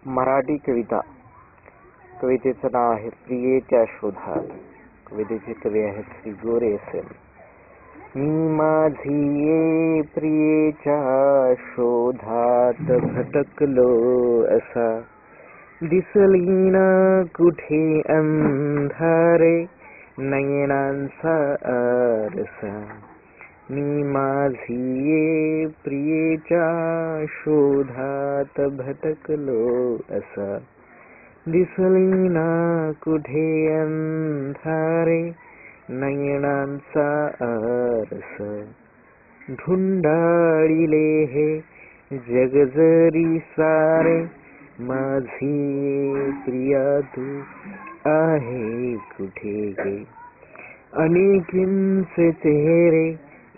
मराठी कविता. कवितेचं नाव आहे प्रियेच्या शोधात. कवितेचे कवी आहेत श्री गोरे असेल. मी माझी ये प्रियेच्या शोधात भटकलो असा, दिसली ना कुठे अंधारे नयनांचा आरसा. मी माझी ये प्रियेच्या शोधात भटकलो असा, दिसली ना कुठे अंधारे नयनांचा आरसा. ढुंडाळिले हे जग जरी सारे, माझी प्रिया तू आहे कुठे गे. अनेकींचे चेहरे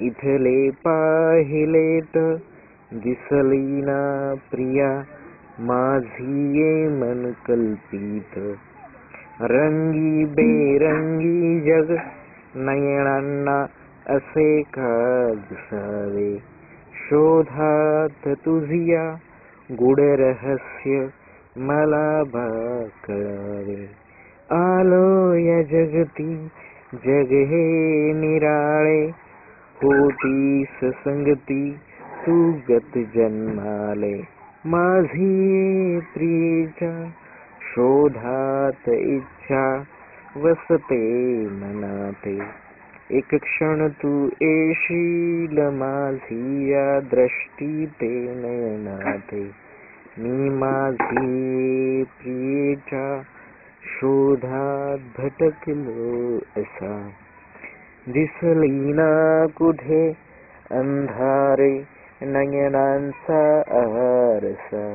इथले पाहिलेत, दिसली ना प्रिया माझी ये मन कल्पित. रंगी बेरंगी जग नयनांना असे का दिसावे, शोधात तुझिया गुढ रहस्य मला कळावे. आलो या जगती जग हे निराळे, होतीस संगती तू गत जन्माले. माझी प्रियेच्या शोधात इच्छा वसते मनाते, एक क्षण तू येशील माझी या दृष्टीते नयनाते. मी माझी प्रियेच्या शोधात भटकलो असा, दिसली ना कुठे अंधारे नयनांचा आरसा.